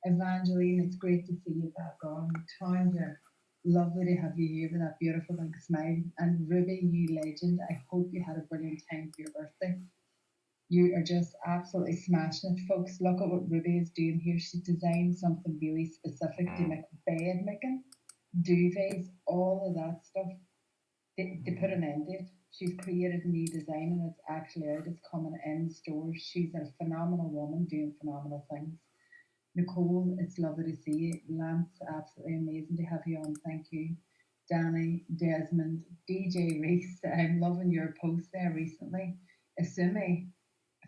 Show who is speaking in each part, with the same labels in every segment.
Speaker 1: Evangeline, it's great to see you back on. Tanya, lovely to have you here with that beautiful big smile. And Ruby, you legend, I hope you had a brilliant time for your birthday. You are just absolutely smashing it, folks. Look at what Ruby is doing here. She's designed something really specific to
Speaker 2: Mm.
Speaker 1: make bed making, duvets, all of that stuff. They put an end to it. She's created a new design and it's actually out. It's coming in stores. She's a phenomenal woman doing phenomenal things. Nicole, it's lovely to see you. Lance, absolutely amazing to have you on. Thank you. Danny, Desmond, DJ Reese, I'm loving your post there recently. Asumi,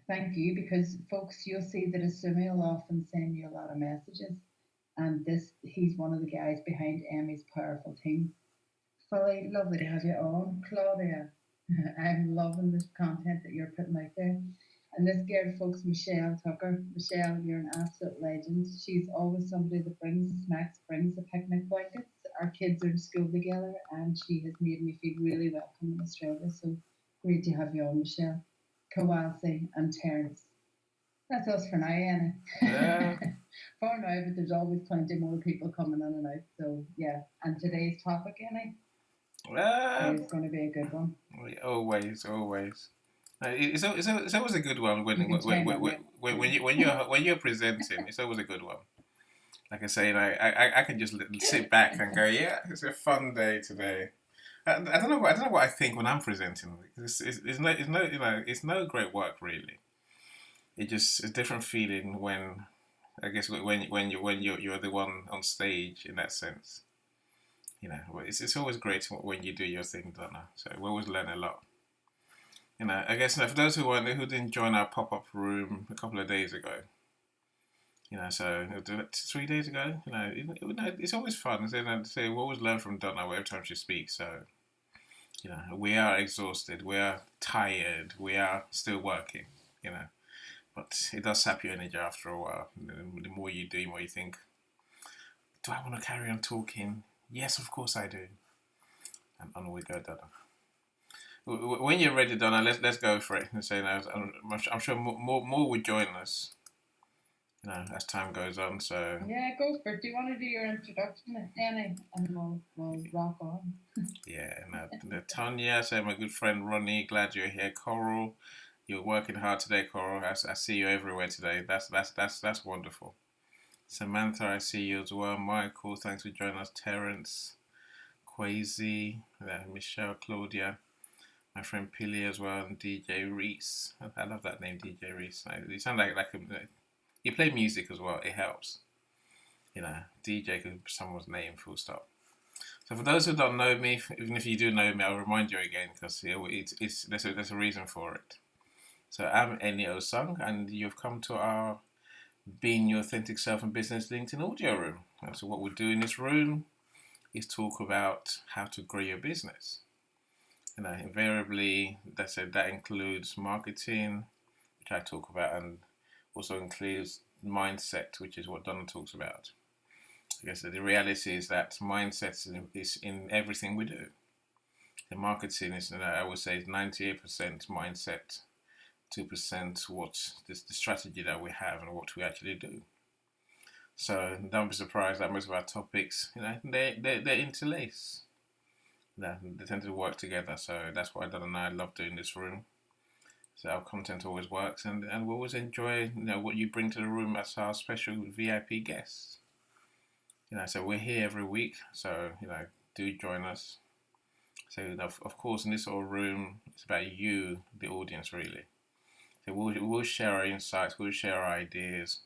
Speaker 1: thank you because folks, you'll see that Asumi will often send you a lot of messages. And this, he's one of the guys behind Emmy's powerful team. Fully lovely to have you on. Claudia, I'm loving this content that you're putting out there. And this girl, folks, Michelle Tucker. Michelle, you're an absolute legend. She's always somebody that brings the snacks, brings the picnic blankets. Our kids are in school together, and she has made me feel really welcome in Australia. So great to have you on, Michelle. Kowalski and Terence. That's us for now, Anna.
Speaker 2: Yeah.
Speaker 1: For now, but there's always plenty more people coming in and out. So, yeah. And today's topic, Anna,
Speaker 2: Uh,
Speaker 1: is going to be a good one.
Speaker 2: always, always. It's always a good one
Speaker 1: You can chime in there.
Speaker 2: when you're presenting. It's always a good one. Like I say, I can just sit back and go, yeah, it's a fun day today. I don't know. I don't know what I think when I'm presenting. It's no great work really. It just a different feeling when I guess when you're the one on stage in that sense. It's always great when you do your thing, Donna. So we always learn a lot. I guess for those who didn't join our pop up room a couple of days ago, so 3 days ago, it's always fun. We always learn from Donna every time she speaks. So we are exhausted, we are tired, we are still working. You know, but it does sap your energy after a while. The more you do, the more you think, do I want to carry on talking? Yes, of course I do. And on we go, Donna. When you're ready, Donna, let's go for it. And say, I'm sure more will join us, as time goes on. So
Speaker 1: Yeah, go for it. Do you want to do your introduction, Annie? And we'll rock on.
Speaker 2: yeah, Tanya, say my good friend Ronnie, glad you're here. Coral, you're working hard today, Coral. I see you everywhere today. That's wonderful. Samantha, I see you as well. Michael, thanks for joining us. Terence, Quasi, Michelle, Claudia, my friend Pilly as well, and DJ Reese. I love that name, DJ Reese. You sound like you play music as well. It helps. DJ could be someone's name, full stop. So for those who don't know me, even if you do know me, I'll remind you again because there's a reason for it. So I'm Enio Sung, and you've come to our Being Your Authentic Self and Business LinkedIn audio room. And so what we do in this room is talk about how to grow your business. Invariably, that includes marketing, which I talk about, and also includes mindset, which is what Donna talks about. I guess the reality is that mindset is in everything we do. The marketing is, I would say, 98% mindset, 2% what the strategy that we have and what we actually do. So don't be surprised that most of our topics, they're interlaced. They tend to work together. So that's why Donna and I love doing this room. So our content always works, and we always enjoy what you bring to the room as our special VIP guests. So we're here every week. So do join us. So of course, in this old room, it's about you, the audience, really. So we'll share our insights, we'll share our ideas,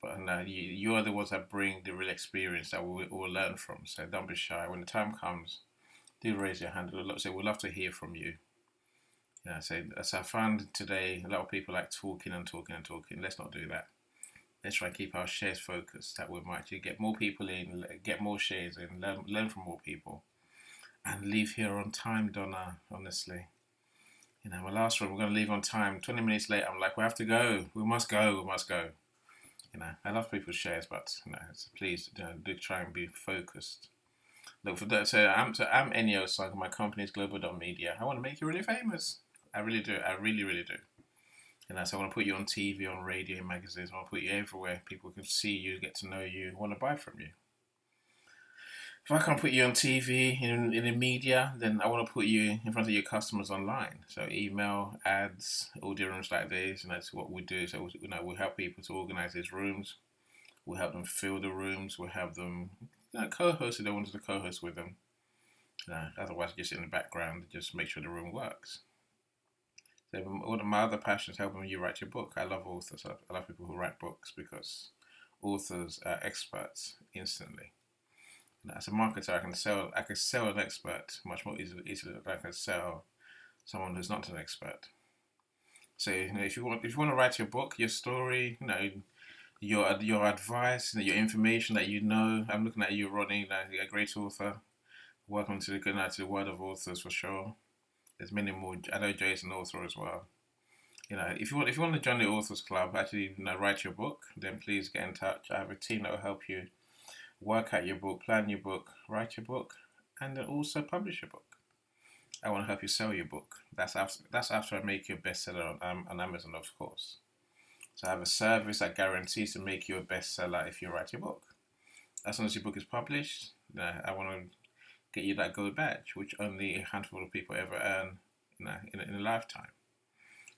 Speaker 2: but you are the ones that bring the real experience that we'll learn from. So don't be shy. When the time comes, do raise your hand. We'd love to hear from you. So as I found today, a lot of people like talking and talking and talking. Let's not do that. Let's try and keep our shares focused. That we might actually get more people in, get more shares in, learn from more people, and leave here on time, Donna. Honestly, my last room, we're going to leave on time. 20 minutes late, I'm like, we have to go. We must go. We must go. I love people's shares, but please do try and be focused. Look for that. So I'm Enio Sung. My company is Global.Media. I want to make you really famous. I really do. I really, really do. So I want to put you on TV, on radio, magazines. I want to put you everywhere. People can see you, get to know you, want to buy from you. If I can't put you on TV in the media, then I want to put you in front of your customers online. So email, ads, audio rooms like this, and that's what we do. So we help people to organize these rooms. We'll help them fill the rooms. We'll help them co-host if they wanted to co-host with them. Otherwise, just in the background, just make sure the room works. So one of my other passions is helping you write your book. I love authors. I love people who write books because authors are experts instantly. As a marketer, I can sell an expert much more easily than I can sell someone who's not an expert. So if you want to write your book, your story, your advice, your information that you know. I'm looking at you, Ronnie, a great author. Welcome to the world of authors for sure. There's many more. I know Jay's an author as well. If you want to join the authors club, actually write your book, then please get in touch. I have a team that will help you work out your book, plan your book, write your book, and then also publish your book. I want to help you sell your book. That's after I make you a bestseller on Amazon, of course. So I have a service that guarantees to make you a bestseller if you write your book. As soon as your book is published, I want to get you that gold badge, which only a handful of people ever earn in a lifetime.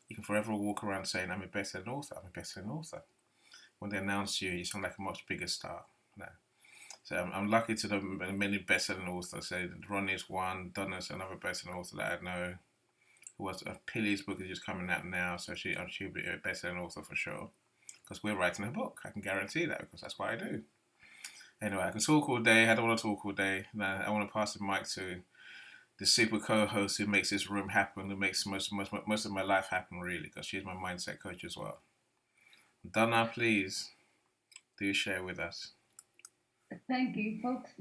Speaker 2: You can forever walk around saying, I'm a best-selling author, I'm a best-selling author. When they announce you, you sound like a much bigger star. So I'm lucky to know many best-selling authors. So Ronnie's one, Donna's another best-selling author that I know. Pilly's book is just coming out now, so she'll be a best-selling author for sure. Because we're writing a book, I can guarantee that because that's what I do. Anyway, I can talk all day. I don't want to talk all day. I want to pass the mic to the super co-host who makes this room happen, who makes most of my life happen, really, because she's my mindset coach as well. Donna, please do share with us.
Speaker 1: Thank you, folks.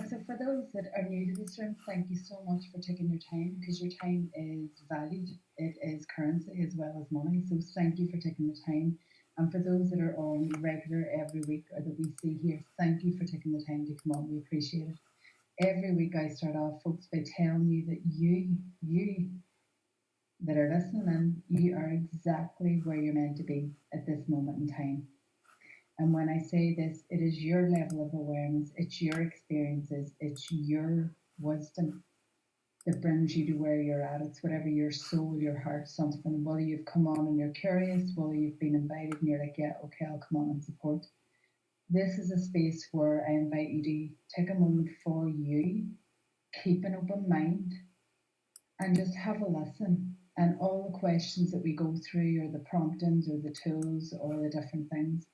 Speaker 1: So for those that are new to this room, thank you so much for taking your time because your time is valued. It is currency as well as money. So thank you for taking the time. And for those that are on regular every week or that we see here, thank you for taking the time to come on. We appreciate it. Every week I start off, folks, by telling you that you that are listening in, you are exactly where you're meant to be at this moment in time. And when I say this, it is your level of awareness, it's your experiences, it's your wisdom that brings you to where you're at. It's whatever your soul, your heart, something. Whether you've come on and you're curious, whether you've been invited and you're like, yeah, okay, I'll come on and support. This is a space where I invite you to take a moment for you, keep an open mind, and just have a listen. And all the questions that we go through, or the promptings, or the tools, or the different things,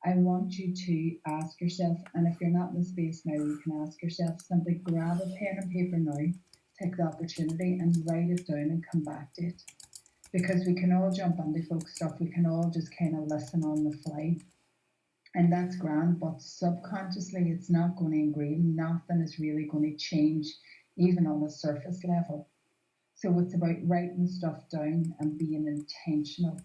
Speaker 1: I want you to ask yourself, and if you're not in the space now, you can ask yourself, simply grab a pen and paper now, take the opportunity and write it down and come back to it. Because we can all jump into folk stuff, we can all just kind of listen on the fly. And that's grand, but subconsciously it's not going to ingrain, nothing is really going to change, even on a surface level. So it's about writing stuff down and being intentional.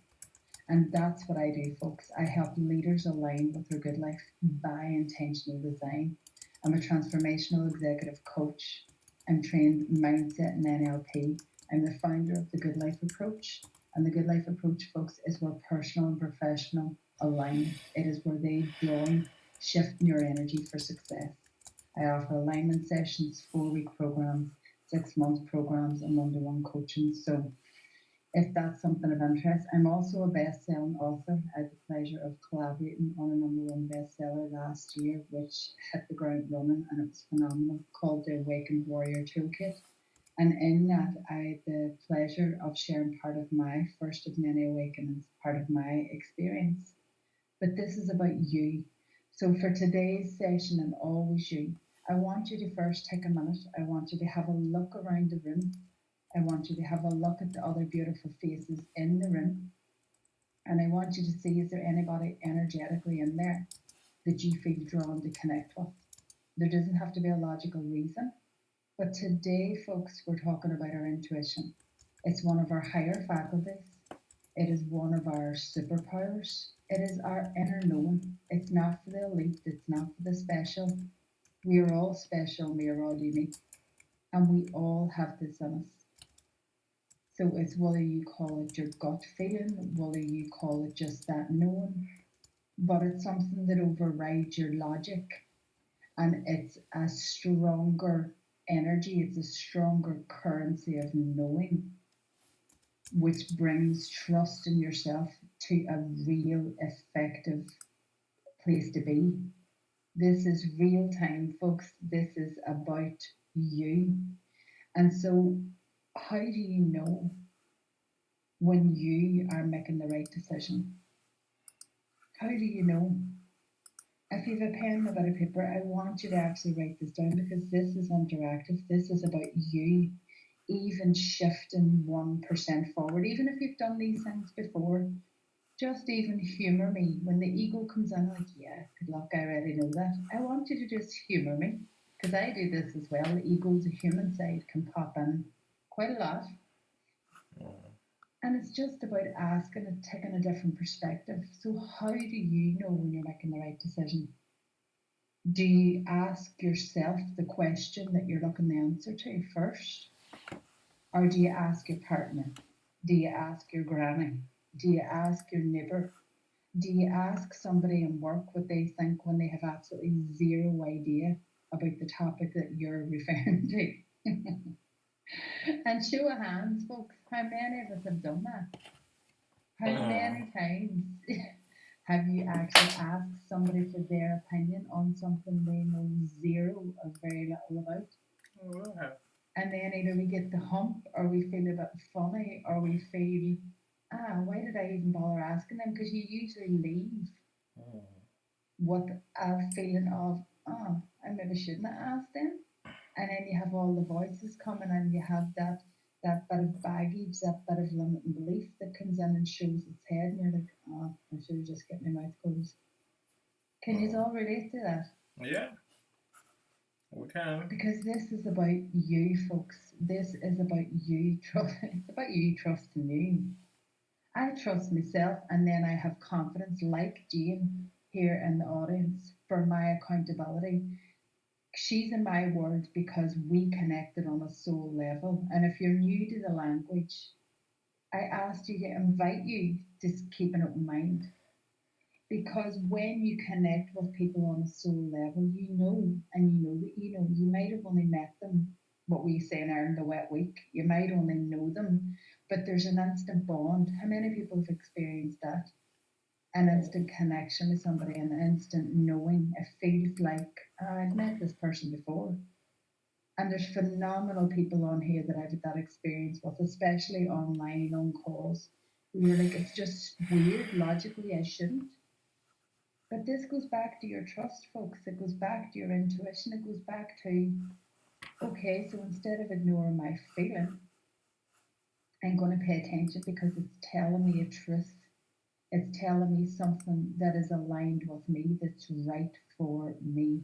Speaker 1: And that's what I do, folks. I help leaders align with their good life by intentional design. I'm a transformational executive coach. I'm trained mindset and NLP. I'm the founder of the Good Life Approach. And the Good Life Approach, folks, is where personal and professional align. It is where they join, shifting your energy for success. I offer alignment sessions, 4-week programs, 6-month programs, and one-to-one coaching. So if that's something of interest. I'm also a best-selling author. I had the pleasure of collaborating on a #1 bestseller last year, which hit the ground running and it was phenomenal, called the Awakened Warrior Toolkit. And in that, I had the pleasure of sharing part of my first of many awakenings, part of my experience. But this is about you. So for today's session and always you, I want you to first take a minute. I want you to have a look around the room. I want you to have a look at the other beautiful faces in the room. And I want you to see, is there anybody energetically in there that you feel drawn to connect with? There doesn't have to be a logical reason. But today, folks, we're talking about our intuition. It's one of our higher faculties. It is one of our superpowers. It is our inner knowing. It's not for the elite. It's not for the special. We are all special and we are all unique. And we all have this in us. So it's whether you call it your gut feeling, whether you call it just that knowing, but it's something that overrides your logic, and it's a stronger energy, it's a stronger currency of knowing, which brings trust in yourself to a real effective place to be. This is real time, folks. This is about you. And so, how do you know when you are making the right decision? How do you know? If you have a pen and a bit of paper, I want you to actually write this down, because this is interactive. This is about you even shifting 1% forward. Even if you've done these things before, just even humour me. When the ego comes in, like, yeah, good luck, I already know that. I want you to just humour me, because I do this as well. The ego's a human side can pop in quite a lot. And it's just about asking and taking a different perspective. So, how do you know when you're making the right decision? Do you ask yourself the question that you're looking the answer to first? Or do you ask your partner? Do you ask your granny? Do you ask your neighbour? Do you ask somebody in work what they think when they have absolutely zero idea about the topic that you're referring to? And show of hands, folks, how many of us have done that? How many times have you actually asked somebody for their opinion on something they know zero or very little about?
Speaker 2: Wow.
Speaker 1: And then either we get the hump, or we feel a bit funny, or we feel, why did I even bother asking them? Because you usually leave with a feeling of, I maybe shouldn't have asked them. And then you have all the voices coming, and you have that bit of baggage, that bit of limiting belief that comes in and shows its head, and you're like, I should have just kept my mouth closed. Can you all relate to that?
Speaker 2: Yeah, we can.
Speaker 1: Because this is about you, folks. This is about you trust. It's about you trusting you. I trust myself, and then I have confidence, like Jane here in the audience, for my accountability. She's in my world because we connected on a soul level. And if you're new to the language, I asked you to invite you to keep an open mind. Because when you connect with people on a soul level, you know, and you know that you know, you might have only met them, what we say in Ireland, the wet week. You might only know them, but there's an instant bond. How many people have experienced that? An instant connection with somebody, an instant knowing. It feels like, I've met this person before. And there's phenomenal people on here that I've had that experience with, especially online on calls. You're like, it's just weird. Logically, I shouldn't. But this goes back to your trust, folks. It goes back to your intuition. It goes back to, okay, so instead of ignoring my feeling, I'm going to pay attention because it's telling me a truth. It's telling me something that is aligned with me, that's right for me.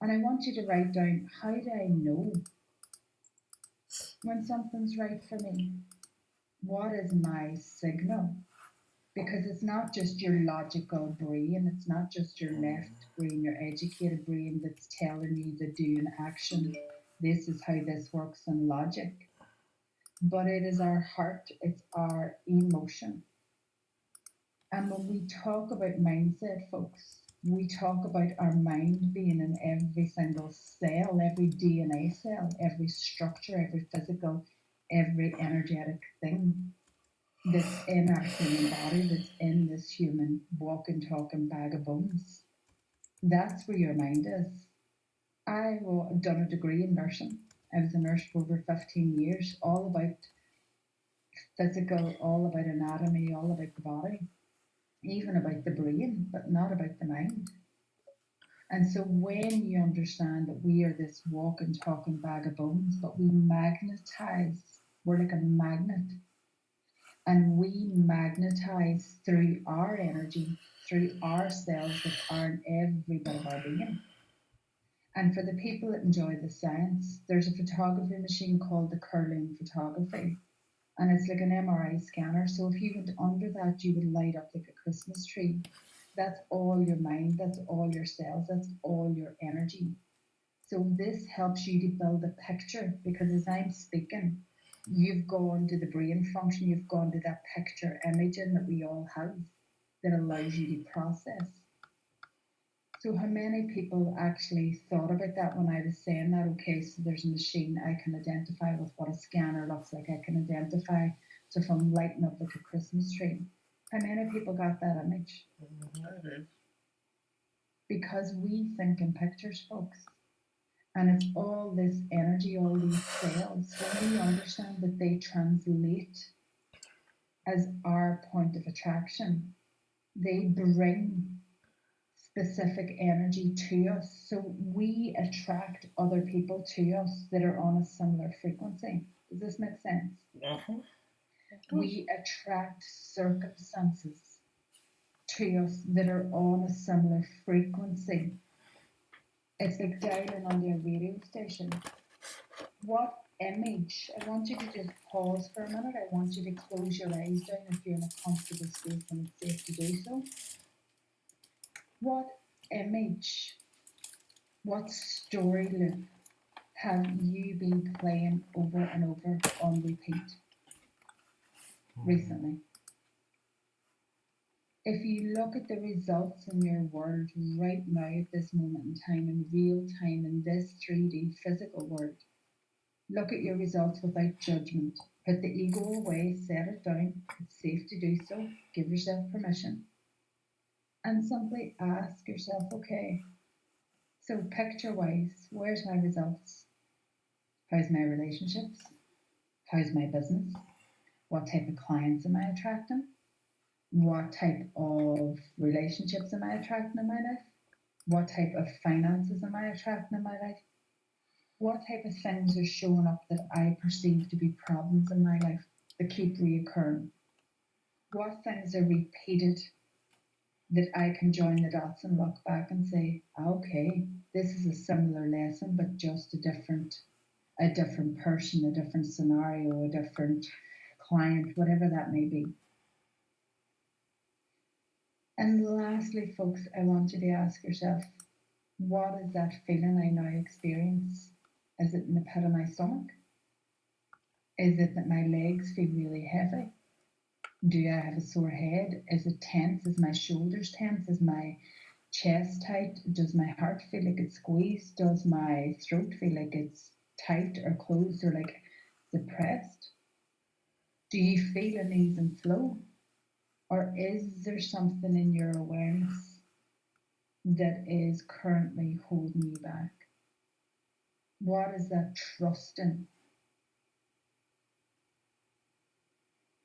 Speaker 1: And I want you to write down, how do I know when something's right for me? What is my signal? Because it's not just your logical brain, it's not just your left brain, your educated brain that's telling you to do an action. This is how this works in logic. But it is our heart, it's our emotion. And when we talk about mindset, folks, we talk about our mind being in every single cell, every DNA cell, every structure, every physical, every energetic thing that's in our human body, that's in this human walking, talking bag of bones. That's where your mind is. I've done a degree in nursing. I was a nurse for over 15 years, all about physical, all about anatomy, all about the body, even about the brain, but not about the mind. And so when you understand that we are this walking, talking bag of bones, but we magnetize, we're like a magnet, and we magnetize through our energy, through our cells that are in every bit of our being. And for the people that enjoy the science, there's a photography machine called the curling photography, and it's like an MRI scanner. So if you went under that, you would light up like a Christmas tree. That's all your mind, that's all your cells, that's all your energy. So this helps you to build a picture, because as I'm speaking, You've gone to the brain function, you've gone to that picture imaging that we all have that allows you to process. So, how many people actually thought about that when I was saying that? Okay, so there's a machine, I can identify with what a scanner looks like, I can identify. So, if I'm lighting up like a Christmas tree, how many people got that image?
Speaker 2: I did.
Speaker 1: Because we think in pictures, folks. And it's all this energy, all these cells. When we understand that they translate as our point of attraction, they bring specific energy to us. So we attract other people to us that are on a similar frequency. Does this make sense?
Speaker 2: Uh-huh.
Speaker 1: We attract circumstances to us that are on a similar frequency. It's like dialing onto a radio station. What image? I want you to just pause for a minute. I want you to close your eyes down if you're in a comfortable space and it's safe to do so. What image, what story loop have you been playing over and over on repeat recently? If you look at the results in your world right now at this moment in time, in real time, in this 3D physical world, look at your results without judgment. Put the ego away, set it down. It's safe to do so. Give yourself permission. And simply ask yourself, okay, so picture wise, where's my results? How's my relationships? How's my business? What type of clients am I attracting? What type of relationships am I attracting in my life? What type of finances am I attracting in my life? What type of things are showing up that I perceive to be problems in my life that keep reoccurring? What things are repeated that I can join the dots and look back and say, okay, this is a similar lesson, but just a different person, a different scenario, a different client, whatever that may be. And lastly, folks, I want you to ask yourself, what is that feeling I now experience? Is it in the pit of my stomach? Is it that my legs feel really heavy? Do I have a sore head? Is it tense? Is my shoulders tense? Is my chest tight? Does my heart feel like it's squeezed? Does my throat feel like it's tight or closed or like depressed? Do you feel an ease and flow? Or is there something in your awareness that is currently holding you back? What is that trust in?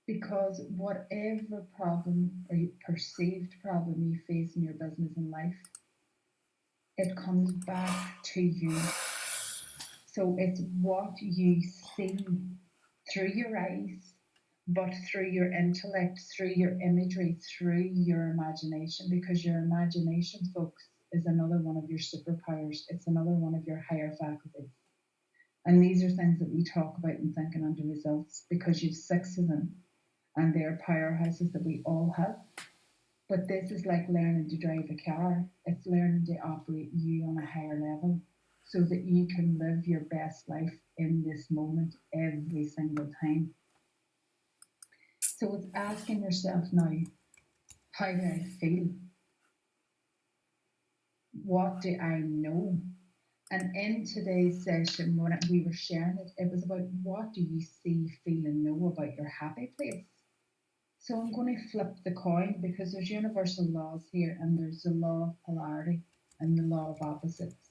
Speaker 1: Because whatever problem or perceived problem you face in your business and life, it comes back to you. So it's what you see through your eyes, but through your intellect, through your imagery, through your imagination, because your imagination, folks, is another one of your superpowers. It's another one of your higher faculties. And these are things that we talk about in Thinking Under Results because you've 6 of them and they're powerhouses that we all have. But this is like learning to drive a car. It's learning to operate you on a higher level so that you can live your best life in this moment every single time. So it's asking yourself now, how do I feel? What do I know? And in today's session, when we were sharing it, it was about what do you see, feel, and know about your happy place? So I'm going to flip the coin because there's universal laws here and there's the law of polarity and the law of opposites.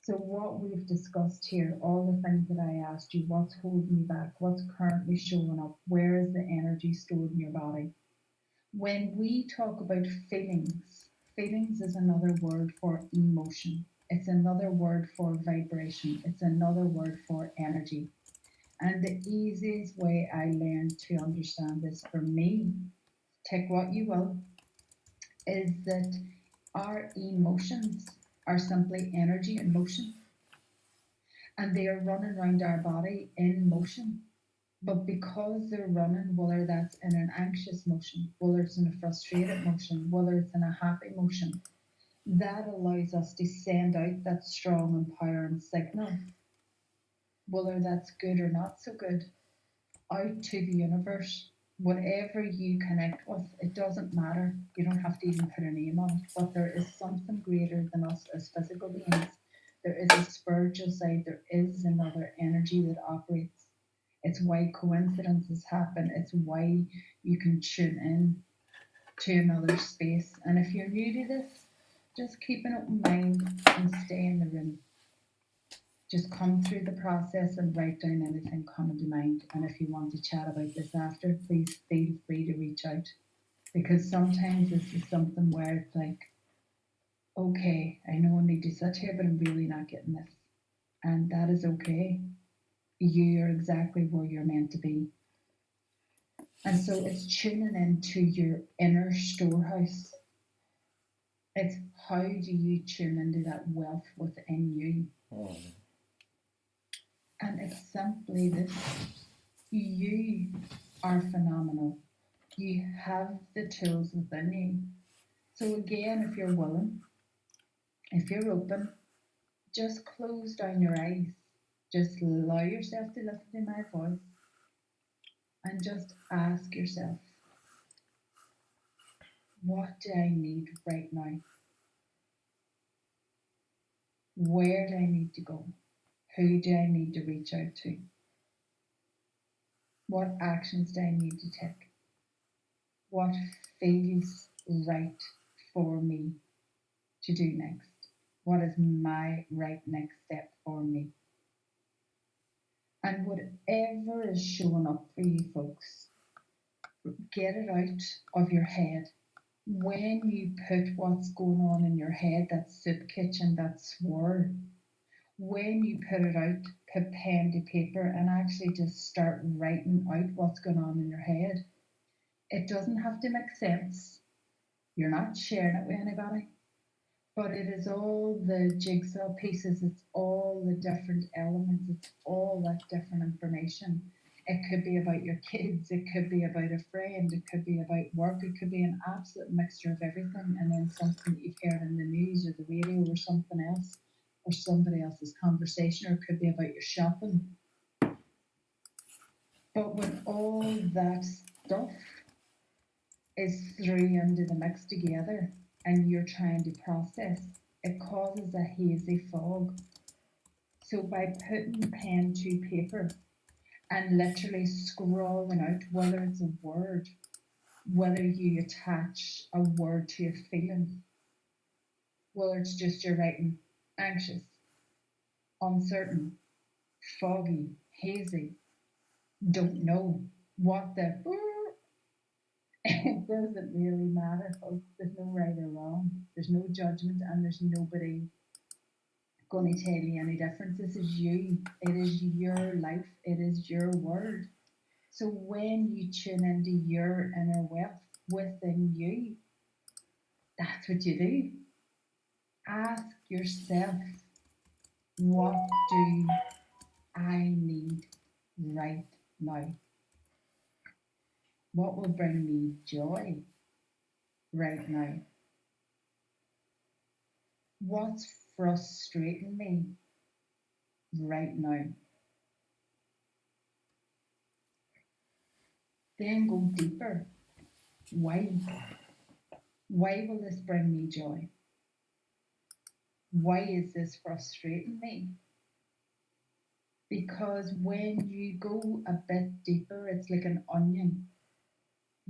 Speaker 1: So what we've discussed here, all the things that I asked you, what's holding you back, what's currently showing up, where is the energy stored in your body? When we talk about feelings, feelings is another word for emotion. It's another word for vibration. It's another word for energy. And the easiest way I learned to understand this for me, take what you will, is that our emotions are simply energy and motion. And they are running around our body in motion. But because they're running, whether that's in an anxious motion, whether it's in a frustrated motion, whether it's in a happy motion, that allows us to send out that strong, empowering signal, whether that's good or not so good. out to the universe. Whatever you connect with, it doesn't matter. You don't have to even put a name on it, but there is something greater than us as physical beings. There is a spiritual side, there is another energy that operates. It's why coincidences happen, it's why you can tune in to another space. And if you're new to this, just keep an open mind and stay in the room. Just come through the process and write down anything coming to mind. And if you want to chat about this after, please feel free to reach out. Because sometimes this is something where it's like, okay, I know I need to sit here, but I'm really not getting this. And that is okay. You are exactly where you're meant to be. And so it's tuning into your inner storehouse. It's how do you tune into that wealth within you? And it's simply this: you are phenomenal. You have the tools within you. So, again, if you're willing, if you're open, just close down your eyes. Just allow yourself to listen to my voice and just ask yourself, what do I need right now? Where do I need to go? Who do I need to reach out to? What actions do I need to take? What feels right for me to do next? What is my right next step for me? And whatever is showing up for you folks, get it out of your head. When you put what's going on in your head, that soup kitchen, that swirl, when you put it out, put pen to paper and actually just start writing out what's going on in your head. It doesn't have to make sense. You're not sharing it with anybody. But it is all the jigsaw pieces, it's all the different elements, it's all that different information. It could be about your kids, it could be about a friend, it could be about work, it could be an absolute mixture of everything, and then something that you've heard in the news or the radio or something else, or somebody else's conversation, or it could be about your shopping. But when all that stuff is through into the mix together and you're trying to process, it causes a hazy fog. So by putting pen to paper and literally scrawling out, whether it's a word, whether you attach a word to a feeling, whether it's just you're writing anxious, uncertain, foggy, hazy, don't know what the it doesn't really matter, folks. There's no right or wrong. There's no judgment, and there's nobody going to tell you any difference. This is you. It is your life. It is your word. So when you tune into your inner wealth within you, that's what you do. Ask yourself, what do I need right now? What will bring me joy right now? What's frustrating me right now? Then go deeper. Why? Why will this bring me joy? Why is this frustrating me? Because when you go a bit deeper, it's like an onion.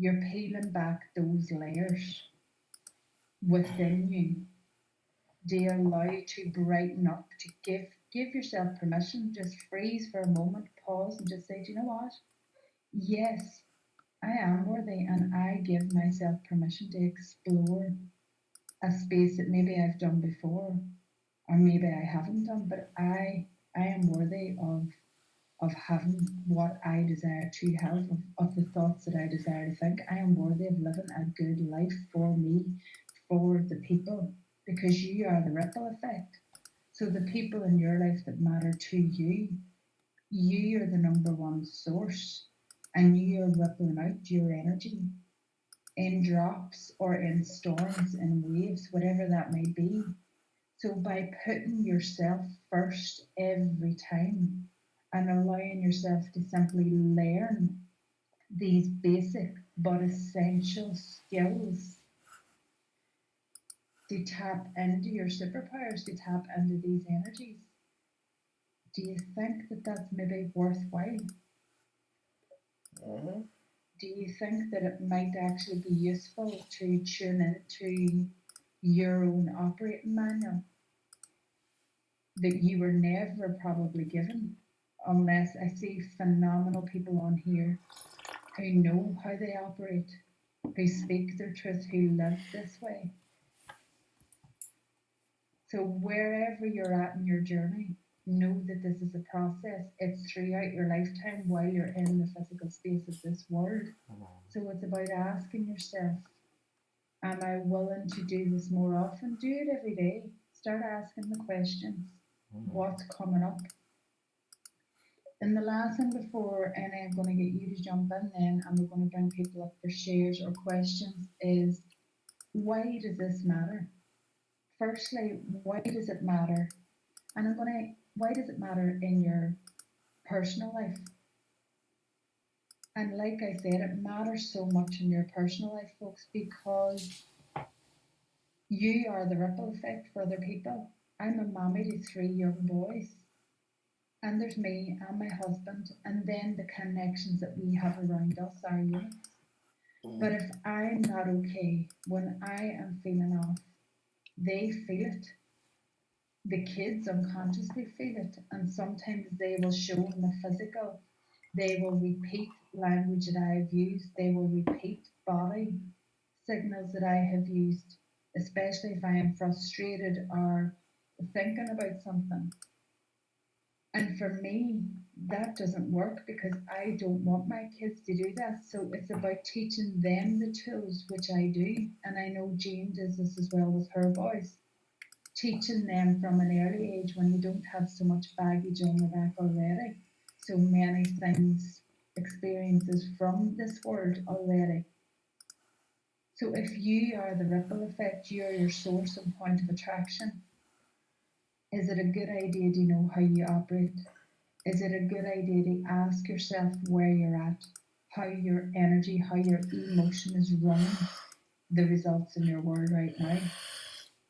Speaker 1: You're peeling back those layers within you to allow you to brighten up, to give yourself permission, just freeze for a moment, pause and just say, do you know what? Yes, I am worthy and I give myself permission to explore a space that maybe I've done before or maybe I haven't done, but I am worthy of having what I desire to have, of the thoughts that I desire to think. I am worthy of living a good life for me, for the people, because you are the ripple effect. So the people in your life that matter to you are the number one source, and you are rippling out your energy in drops or in storms and waves, whatever that may be. So by putting yourself first every time, and allowing yourself to simply learn these basic but essential skills to tap into your superpowers, to tap into these energies. Do you think that that's maybe worthwhile?
Speaker 2: Mm-hmm.
Speaker 1: Do you think that it might actually be useful to tune into your own operating manual that you were never probably given? Unless I see phenomenal people on here who know how they operate, who speak their truth, who live this way. So, wherever you're at in your journey, know that this is a process. It's throughout your lifetime while you're in the physical space of this world. So, it's about asking yourself, am I willing to do this more often? Do it every day. Start asking the questions. What's coming up? And the last thing before, and I'm going to get you to jump in then, and we're going to bring people up for shares or questions, is why does this matter? Firstly, why does it matter? And why does it matter in your personal life? And like I said, it matters so much in your personal life, folks, because you are the ripple effect for other people. I'm a mommy to 3 young boys, and there's me and my husband, and then the connections that we have around us, our units. But if I'm not okay, when I am feeling off, they feel it. The kids unconsciously feel it, and sometimes they will show in the physical. They will repeat language that I have used, they will repeat body signals that I have used, especially if I am frustrated or thinking about something. And for me, that doesn't work because I don't want my kids to do that. So it's about teaching them the tools, which I do. And I know Jean does this as well with her boys. Teaching them from an early age when you don't have so much baggage on the back already. So many things, experiences from this world already. So if you are the ripple effect, you're your source and point of attraction. Is it a good idea to know how you operate? Is it a good idea to ask yourself where you're at, how your energy, how your emotion is running the results in your world right now?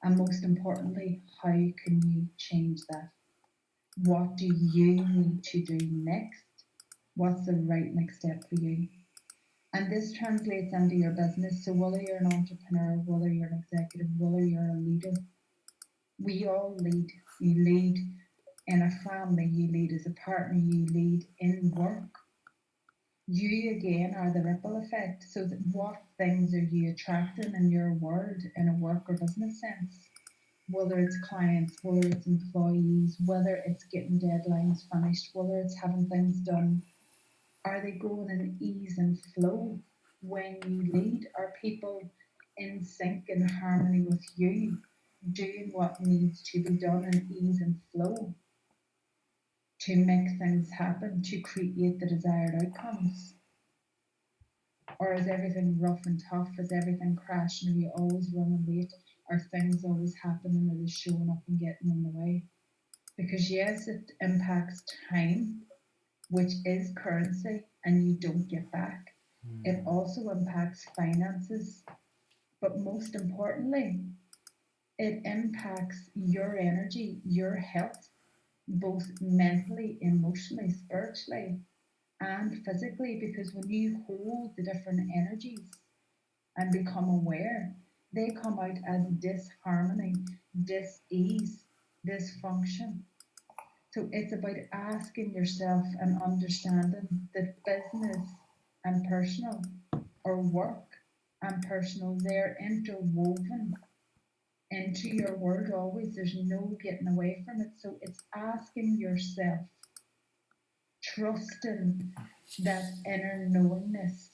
Speaker 1: And most importantly, how can you change that? What do you need to do next? What's the right next step for you? And this translates into your business. So, whether you're an entrepreneur, whether you're an executive, whether you're a leader, we all lead. You lead in a family, you lead as a partner, you lead in work. You again are the ripple effect. So, what things are you attracting in your world in a work or business sense? Whether it's clients, whether it's employees, whether it's getting deadlines finished, whether it's having things done, are they going in ease and flow when you lead? Are people in sync and harmony with you, doing what needs to be done in ease and flow to make things happen, to create the desired outcomes? Or is everything rough and tough? Is everything crashing? Are you always running late? Are things always happening that is showing up and getting in the way? Because yes, it impacts time, which is currency, and you don't get back. It also impacts finances, but most importantly, it impacts your energy, your health, both mentally, emotionally, spiritually, and physically, because when you hold the different energies and become aware, they come out as disharmony, dis-ease, dysfunction. So it's about asking yourself and understanding that business and personal, or work and personal, they're interwoven into your world always. There's no getting away from it. So it's asking yourself, trusting that inner knowingness.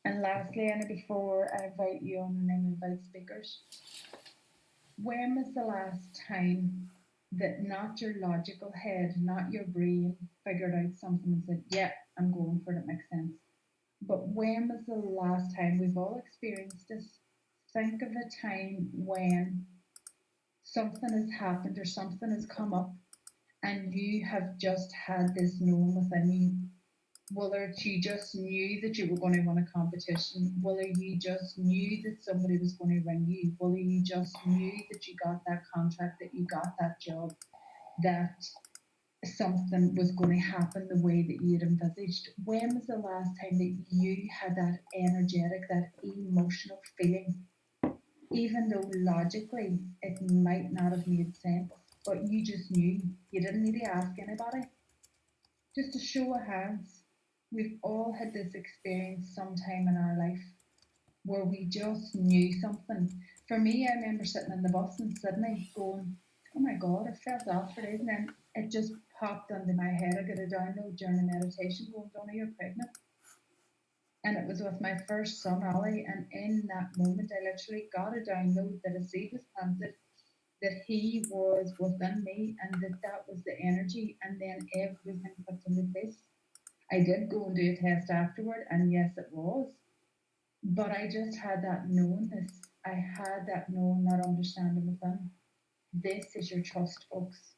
Speaker 1: And lastly, Anna, before I invite you on and invite speakers, when was the last time that not your logical head, not your brain, figured out something and said, yeah, I'm going for it, it makes sense? But when was the last time, we've all experienced this, think of a time when something has happened or something has come up and you have just had this known within you, whether you just knew that you were going to win a competition, whether you just knew that somebody was going to ring you, whether you just knew that you got that contract, that you got that job, that something was going to happen the way that you had envisaged. When was the last time that you had that energetic, that emotional feeling, even though logically it might not have made sense, but you just knew? You didn't need to ask anybody. Just a show of hands. We've all had this experience sometime in our life where we just knew something. For me, I remember sitting in the bus in Sydney going, oh my God, I felt off for days. And then it just popped into my head. I got a download during a meditation going, Donna, you're pregnant. And it was with my first son, Ollie. And in that moment, I literally got a download that a seed was planted, that he was within me, and that that was the energy. And then everything clicked into place. I did go and do a test afterward, and yes, it was. But I just had that knownness. I had that knowing, that understanding within. This is your trust, folks.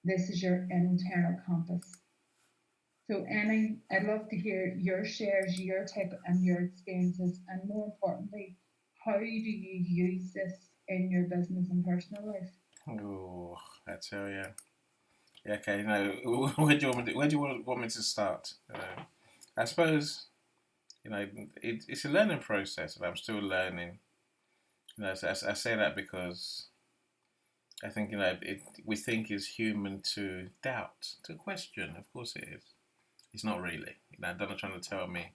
Speaker 1: This is your internal compass. So, Annie, I'd love to hear your shares, your take, and your experiences, and more importantly, how do you use this in your business and personal life?
Speaker 2: Oh, I tell you. Yeah, okay, where do you want me want me to start? I suppose it's a learning process, and I'm still learning. So I say that because I think we think it's human to doubt, to question. Of course, it is. It's not really. Donald trying to tell me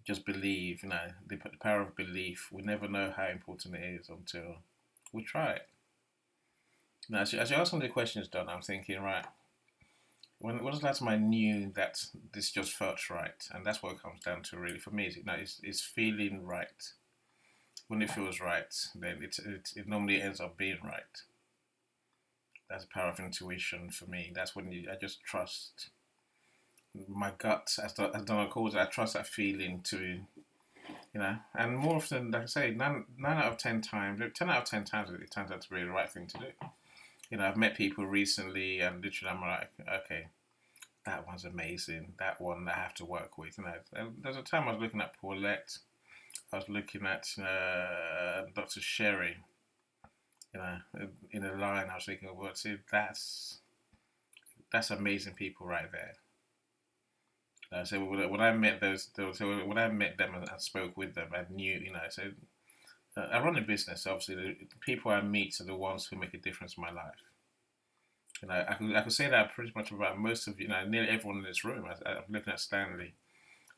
Speaker 2: just believe. The power of belief. We never know how important it is until we try it. Now, as you ask me the questions, Don, I'm thinking, right, when was the last time I knew that this just felt right? And that's what it comes down to, really. For me, it's feeling right. When it feels right, then it normally ends up being right. That's the power of intuition for me. That's when I just trust my gut, as Donald calls it. I trust that feeling and more often, like I say, nine out of 10 times, 10 out of 10 times, it turns out to be the right thing to do. I've met people recently, and literally, I'm like, okay, that one's amazing. That one I have to work with. And there's a time I was looking at Paulette. I was looking at Dr. Sherry. In a line, I was thinking, well, see, that's amazing people right there. So when I met so when I met them and spoke with them, I knew, So I run a business. So obviously, the people I meet are the ones who make a difference in my life. I could say that pretty much about most of nearly everyone in this room. I'm looking at Stanley,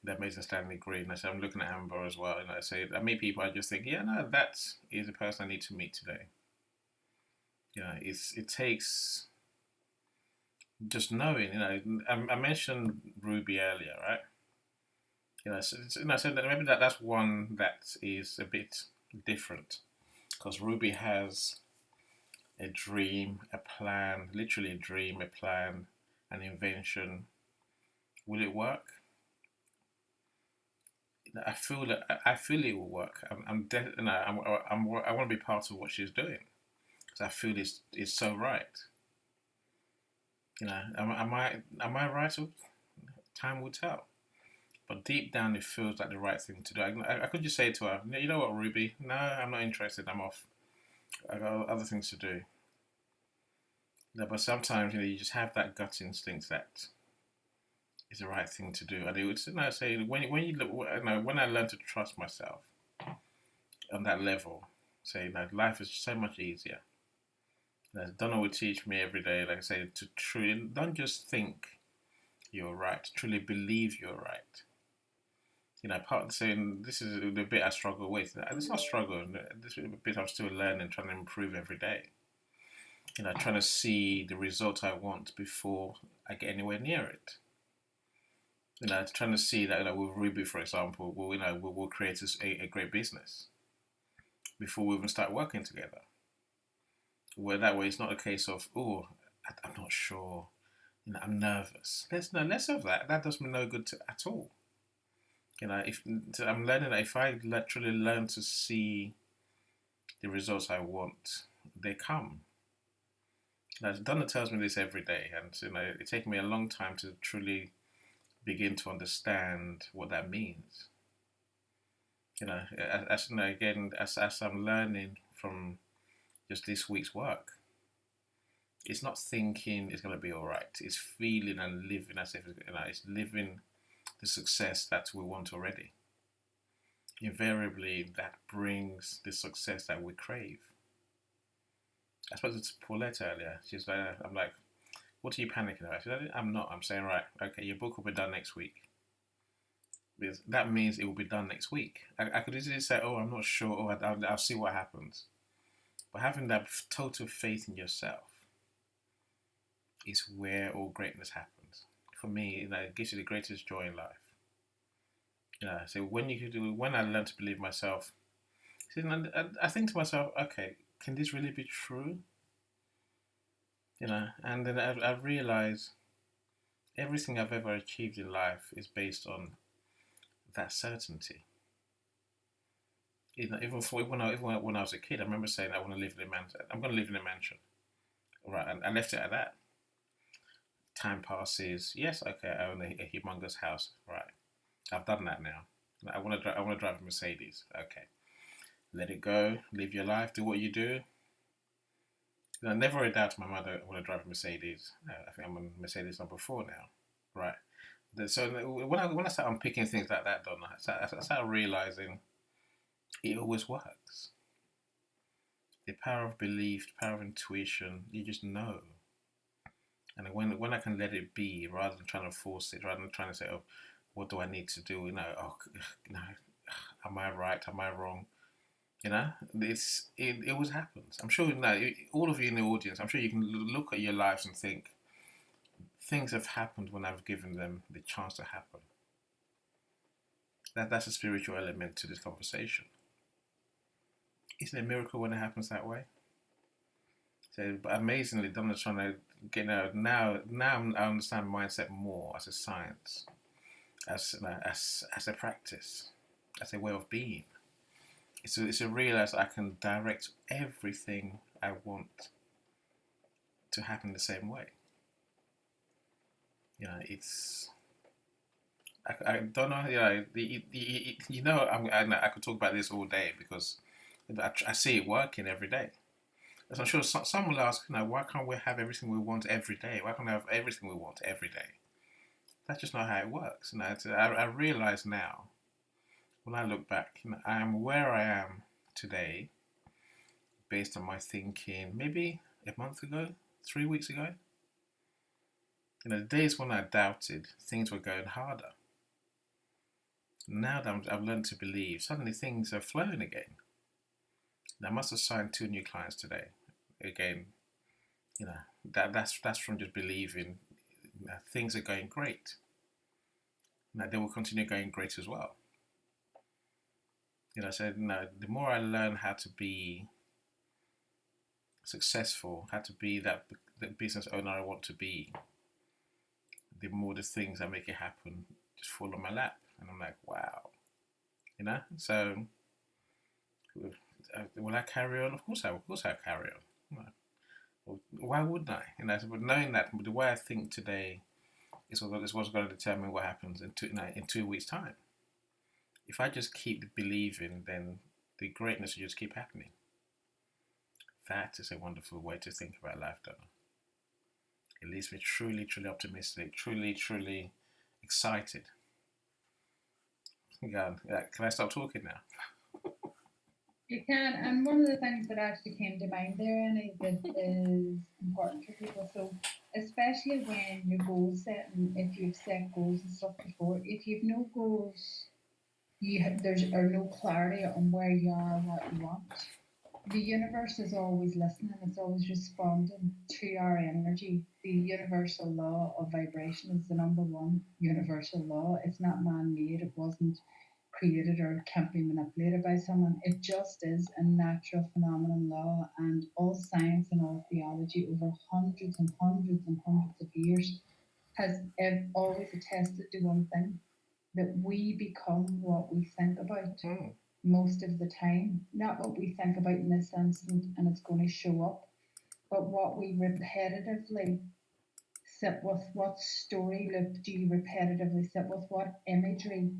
Speaker 2: the amazing Stanley Green. I say I'm looking at Amber as well. I say I meet people. I just think, yeah, no, that is the person I need to meet today. It takes just knowing. I mentioned Ruby earlier, right? So that maybe that's one that is a bit different because Ruby has a dream, a plan, literally a dream, a plan, an invention. Will it work? I feel it will work. I want to be part of what she's doing because I feel it's so right. Am I right? Time will tell. But deep down, it feels like the right thing to do. I could just say to her, you know what, Ruby? No, I'm not interested. I'm off. I got other things to do. No, but sometimes you just have that gut instinct that is the right thing to do. And it would say when you look, when I learned to trust myself on that level, say that life is so much easier. As Donna would teach me every day, like I say, to truly don't just think you're right, truly believe you're right. Part of saying this is the bit I struggle with. It's not struggle. This is a bit I'm still learning, trying to improve every day. Trying to see the result I want before I get anywhere near it. Trying to see that with Ruby, for example, we'll create a great business before we even start working together. Where that way it's not a case of I'm not sure, I'm nervous. Less of that. That does me no good at all. If I'm learning that if I literally learn to see the results I want, they come. Now, Donna tells me this every day, and it's taken me a long time to truly begin to understand what that means. Again, as I'm learning from just this week's work, it's not thinking it's going to be all right. It's feeling and living as if it's living the success that we want already. Invariably, that brings the success that we crave. I spoke to Paulette earlier. She's like, I'm like, what are you panicking about? She said, I'm not. I'm saying, right, okay, your book will be done next week. Because that means it will be done next week. I could easily say, oh, I'm not sure, or I'll see what happens. But having that total faith in yourself is where all greatness happens. For me, it gives you the greatest joy in life. So when I learn to believe myself, I think to myself, okay, can this really be true? And then I realize everything I've ever achieved in life is based on that certainty. When I was a kid, I remember saying I want to live in a mansion. I'm going to live in a mansion, right? And I left it at that. Time passes. Yes, okay, I own a humongous house, right? I've done that now. I want to drive a Mercedes. Okay, let it go. Live your life. Do what you do. Never a doubt to my mother I want to drive a Mercedes. I think I'm on Mercedes number 4 now, right? So when I start unpicking things like that, Donna, I start realizing it always works. The power of belief, the power of intuition, you just know. And when I can let it be, rather than trying to force it, rather than trying to say, oh, what do I need to do? Am I right? Am I wrong? It always happens. I'm sure all of you in the audience, I'm sure you can look at your lives and think things have happened when I've given them the chance to happen. That's a spiritual element to this conversation. Isn't it a miracle when it happens that way? So, but amazingly, Donna's trying to get out now. Now I understand mindset more as a science, as a practice, as a way of being. It's a realize I can direct everything I want to happen the same way. It's I don't know. I could talk about this all day because I see it working every day. As I'm sure some will ask, why can't we have everything we want every day? Why can't we have everything we want every day? That's just not how it works. I realize now, when I look back, I am where I am today based on my thinking maybe a month ago, 3 weeks ago. The days when I doubted, things were going harder. Now that I've learned to believe, suddenly things are flowing again. I must have signed 2 new clients today. Again, that's from just believing things are going great. Now they will continue going great as well. So the more I learn how to be successful, how to be the business owner I want to be, the more the things that make it happen just fall on my lap, and I'm like, wow, So will I carry on? Of course I'll carry on. Why wouldn't I? But knowing that the way I think today is what's going to determine what happens in 2 weeks' time. If I just keep believing, then the greatness will just keep happening. That is a wonderful way to think about life, Donna. It leaves me truly, truly optimistic, truly, truly excited. Can I stop talking now?
Speaker 1: You can, and one of the things that actually came to mind there, Annie, that is important for people. So, especially when you're goal setting, if you've set goals and stuff before, if you've no goals, there's or no clarity on where you are, what you want. The universe is always listening. It's always responding to our energy. The universal law of vibration is the number one universal law. It's not man-made. It wasn't created or can't be manipulated by someone. It just is a natural phenomenon law, and all science and all theology over hundreds and hundreds and hundreds of years has always attested to one thing, that we become what we think about most of the time. Not what we think about in this instant and it's going to show up, but what we repetitively sit with, what story loop do you repetitively sit with, what imagery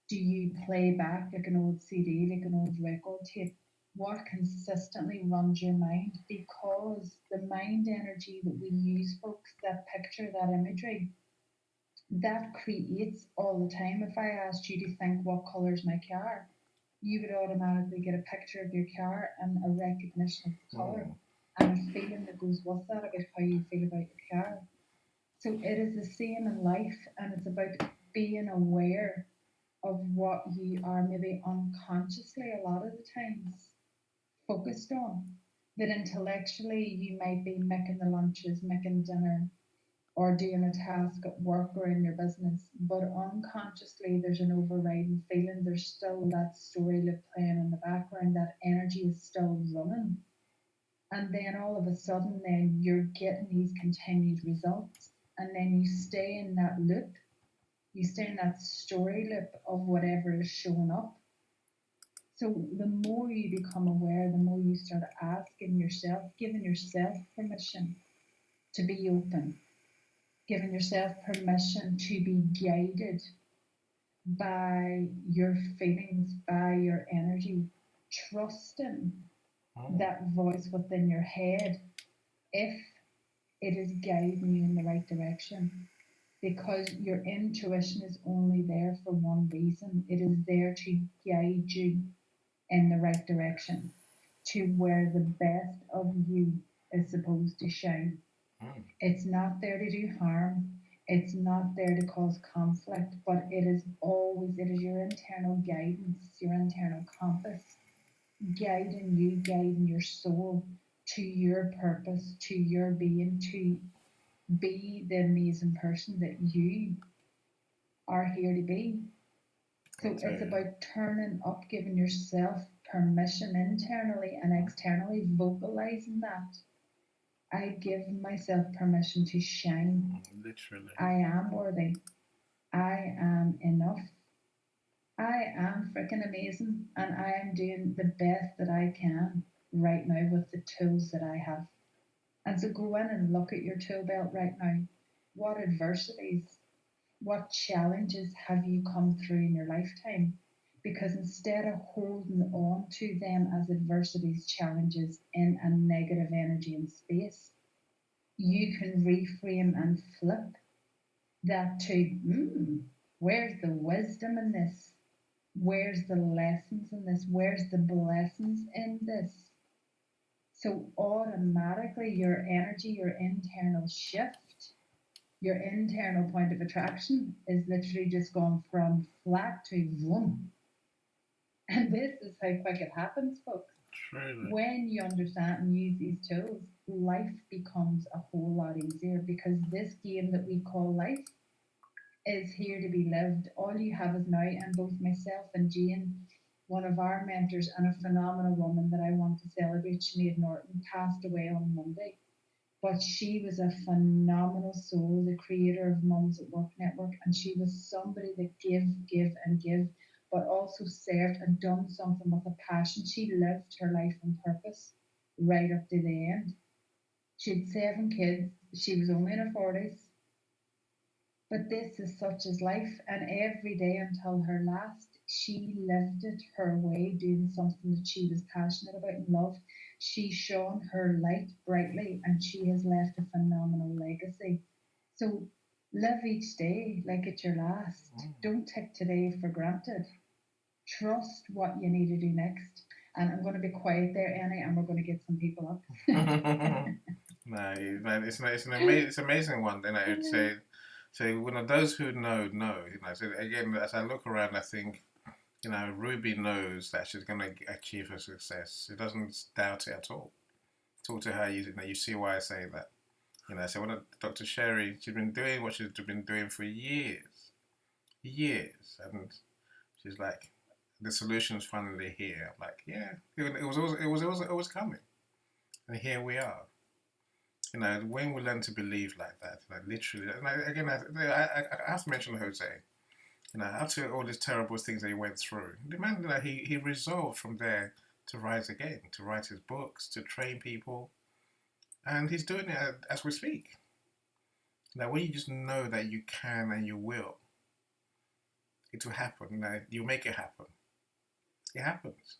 Speaker 1: do you play back like an old CD, like an old record tape? What consistently runs your mind? Because the mind energy that we use, folks, that picture, that imagery, that creates all the time. If I asked you to think what colour's my car, you would automatically get a picture of your car and a recognition of the colour
Speaker 2: Mm.
Speaker 1: and a feeling that goes with that about how you feel about your car. So it is the same in life, and it's about being aware of what you are maybe unconsciously a lot of the times focused on. That intellectually you might be making the lunches, making dinner, or doing a task at work or in your business, but unconsciously there's an overriding feeling. There's still that story loop playing in the background, that energy is still running. And then all of a sudden, then you're getting these continued results, and then you stay in that loop, you stay in that story loop of whatever is showing up. So the more you become aware, the more you start asking yourself, giving yourself permission to be open, giving yourself permission to be guided by your feelings, by your energy, trusting
Speaker 2: Mm.
Speaker 1: that voice within your head if it is guiding you in the right direction. Because your intuition is only there for one reason, it is there to guide you in the right direction to where the best of you is supposed to shine.
Speaker 2: Mm.
Speaker 1: It's not there to do harm. It's not there to cause conflict, but it is always, it is your internal guidance, your internal compass, guiding you, guiding your soul to your purpose, to your being, to be the amazing person that you are here to be. So it's
Speaker 2: Okay.
Speaker 1: about turning up, giving yourself permission internally and externally, vocalizing that. I give myself permission to shine.
Speaker 2: Literally.
Speaker 1: I am worthy. I am enough. I am freaking amazing. And I am doing the best that I can right now with the tools that I have. And so go in and look at your tool belt right now. What adversities, what challenges have you come through in your lifetime? Because instead of holding on to them as adversities, challenges in a negative energy and space, you can reframe and flip that to, where's the wisdom in this? Where's the lessons in this? Where's the blessings in this? So automatically your energy, your internal shift, your internal point of attraction is literally just gone from flat to vroom. And this is how quick it happens, folks.
Speaker 2: Truly.
Speaker 1: When you understand and use these tools, life becomes a whole lot easier because this game that we call life is here to be lived. All you have is now, and both myself and Jane, one of our mentors and a phenomenal woman that I want to celebrate, Sinead Norton, passed away on Monday. But she was a phenomenal soul, the creator of Mums at Work Network, and she was somebody that give, and give, but also served and done something with a passion. She lived her life on purpose right up to the end. She had 7 kids. She was only in her 40s. But this is such as life, and every day until her last, she lived it her way, doing something that she was passionate about and loved. She shone her light brightly, and she has left a phenomenal legacy. So live each day like it's your last. Don't take today for granted. Trust what you need to do next. And I'm going to be quiet there, Annie, and we're going to get some people up.
Speaker 2: No, it's an amazing one. Then I would say, so one of those who know. So again, as I look around, I think, Ruby knows that she's going to achieve her success. She doesn't doubt it at all. Talk to her, you see why I say that. So what Dr. Sherry, she's been doing what she's been doing for years, and she's like, the solution's finally here. I'm like, yeah, it was coming, and here we are. When we learn to believe like that, like literally, and I have to mention Jose. After all these terrible things that he went through, the man that he resolved from there to rise again, to write his books, to train people. And he's doing it as we speak. Now, when you just know that you can and you will, it will happen. You make it happen. It happens.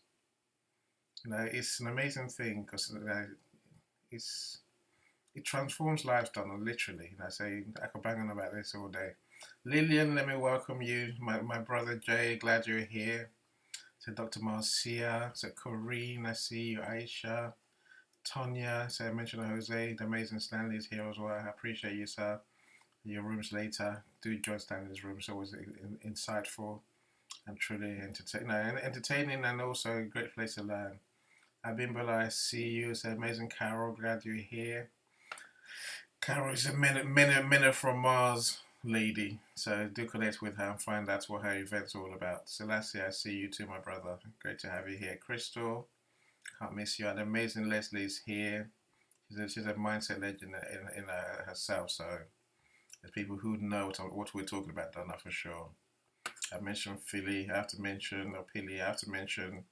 Speaker 2: It's an amazing thing because it's it transforms lives, Donna. Literally, say I could bang on about this all day. Lillian, let me welcome you, my brother Jay. Glad you're here. So Dr. Marcia, so Corrine, I see you, Aisha, Tonya, so I mentioned Jose, the amazing Stanley is here as well. I appreciate you, sir. Your rooms later. Do join Stanley's room. It's always insightful and truly entertaining and also a great place to learn. Abimbola, I see you. It's an amazing Carol. Glad you're here. Carol is a minute from Mars lady. So do connect with her and find out what her event's all about. Selassie, I see you too, my brother. Great to have you here. Crystal, can't miss you. And amazing Leslie's here. She's a mindset legend in herself. So there's people who know what we're talking about, Donna, for sure. I mentioned Philly. I have to mention Pili. I have to mention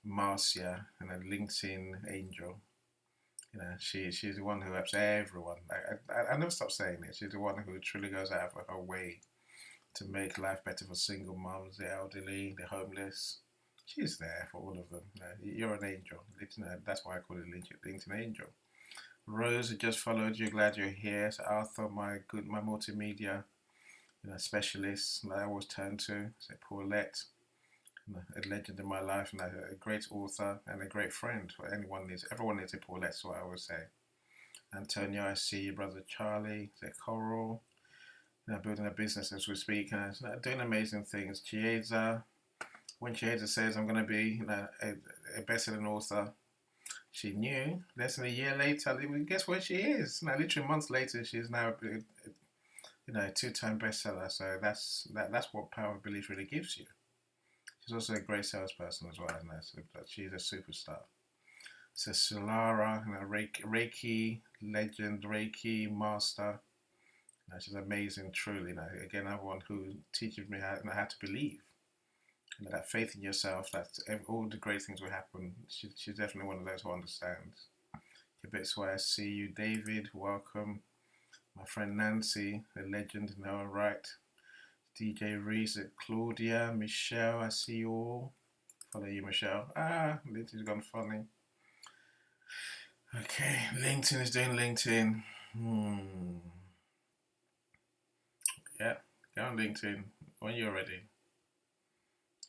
Speaker 2: Marcia and a LinkedIn angel. She's the one who helps everyone. I never stop saying it. She's the one who truly goes out of her way to make life better for single moms, the elderly, the homeless. She's there for all of them. You're an angel. That's why I call it LinkedIn angel. Rose, I just followed you. Glad you're here. So Arthur, my multimedia specialist that I always turn to. So Paulette, a legend in my life, and a great author and a great friend. Everyone needs a Paulette, that's what I always say. Antonio, I see you, brother Charlie, the Coral, building a business as we speak, and doing amazing things. Chiesa, when Chiesa says I'm going to be a best-selling author, she knew. Less than a year later, guess where she is? Literally months later, she's now a two-time bestseller. So that's what power of belief really gives you. She's also a great salesperson as well, so she's a superstar. So Solara, Reiki legend, Reiki master. She's amazing, truly. Again, everyone who teaches me how to believe. That faith in yourself, that all the great things will happen. She's definitely one of those who understands. Kibitswai, I see you. David, welcome. My friend Nancy, the legend, Noah Wright. DJ Reese, Claudia, Michelle, I see you all. Follow you, Michelle. LinkedIn's gone funny. Okay, LinkedIn is doing LinkedIn. Yeah, go on LinkedIn when you're ready.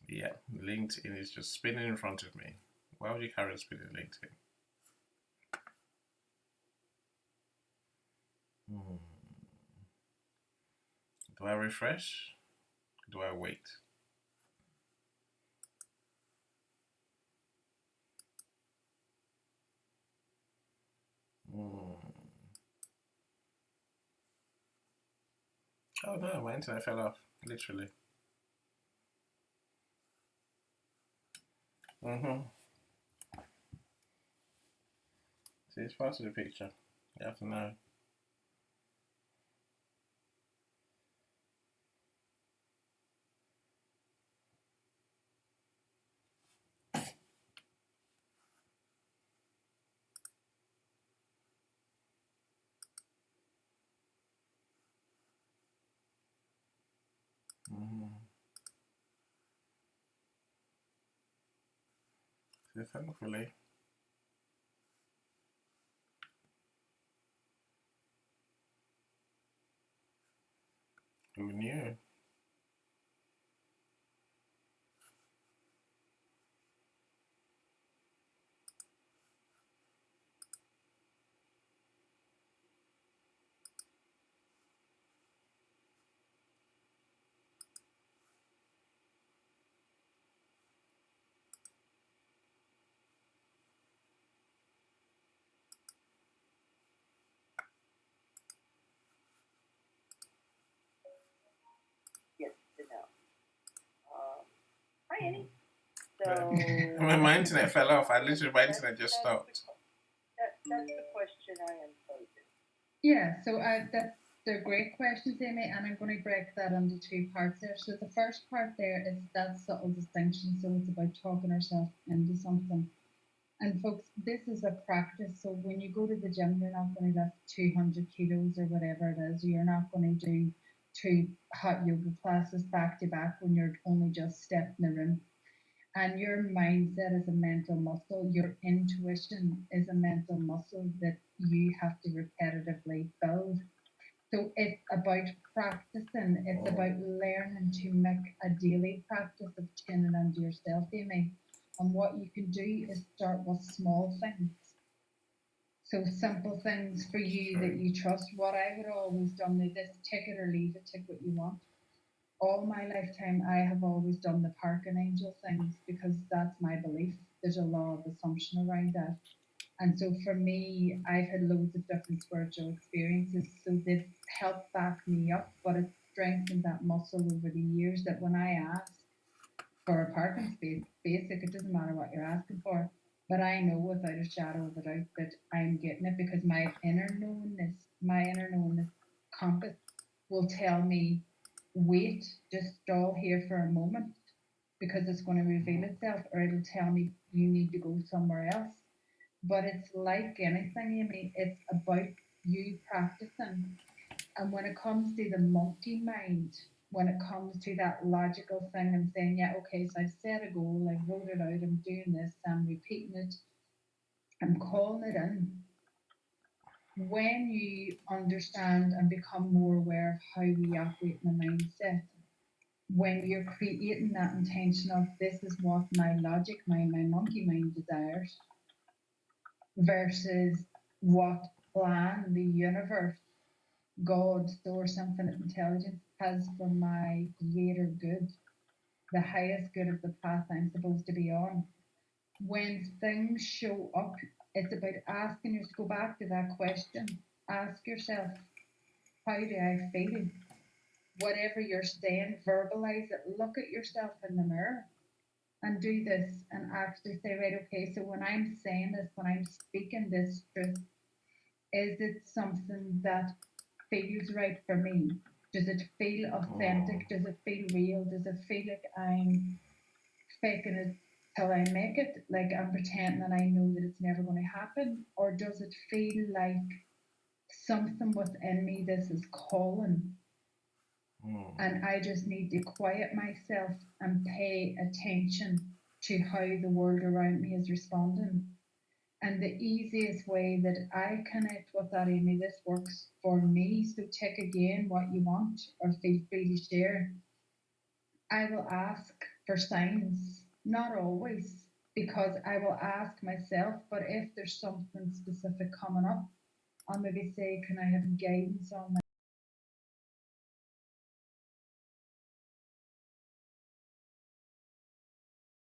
Speaker 2: Yeah, LinkedIn is just spinning in front of me. Why would you carry on spinning LinkedIn? Do I refresh? Do I wait? Oh no, my internet fell off, literally. See, it's part of the picture. You have to know. So thankfully, who knew?
Speaker 3: Yes to know. Hi, Annie. So
Speaker 2: When my internet fell off, my internet just stopped.
Speaker 3: That's the question I am posing.
Speaker 1: Yeah, so they're great questions, Amy, and I'm going to break that into two parts there. So the first part there is that subtle distinction. So it's about talking ourselves into something. And folks, this is a practice. So when you go to the gym, you're not going to lift 200 kilos or whatever it is. You're not going to do two hot yoga classes back to back when you're only just stepped in the room. And your mindset is a mental muscle. Your intuition is a mental muscle that you have to repetitively build. So it's about practicing. It's about learning to make a daily practice of tuning into yourself, Amy. And what you can do is start with small things. So simple things for you that you trust. What I would always done is this: take it or leave it, take what you want. All my lifetime, I have always done the parking angel things because that's my belief. There's a law of assumption around that. And so for me, I've had loads of different spiritual experiences. So they've helped back me up, but it's strengthened that muscle over the years that when I ask for a parking space, basic, it doesn't matter what you're asking for. But I know without a shadow of a doubt that I'm getting it because my inner knownness compass will tell me, wait, just stall here for a moment because it's going to reveal itself, or it'll tell me you need to go somewhere else. But it's like anything, Amy, it's about you practicing. And when it comes to the monkey mind, when it comes to that logical thing and saying, yeah, okay, so I've set a goal, I wrote it out, I'm doing this, I'm repeating it, I'm calling it in. When you understand and become more aware of how we operate in the mindset, when you're creating that intention of this is what my logic, my monkey mind desires, versus what plan the universe, God, source, infinite intelligence has for my greater good, the highest good of the path I'm supposed to be on. When things show up, it's about asking yourself, go back to that question. Ask yourself, how do I feel? Whatever you're saying, verbalize it. Look at yourself in the mirror and do this and actually say, right, okay, so when I'm saying this, when I'm speaking this truth, is it something that feels right for me? Does it feel authentic? Does it feel real? Does it feel like I'm faking it till I make it? Like I'm pretending that I know that it's never going to happen? Or does it feel like something within me this is calling and I just need to quiet myself and pay attention to how the world around me is responding? And the easiest way that I connect with that, Amy, this works for me. So check again what you want or feel free to share. I will ask for signs, not always, because I will ask myself, but if there's something specific coming up, I'll maybe say, can I have guidance on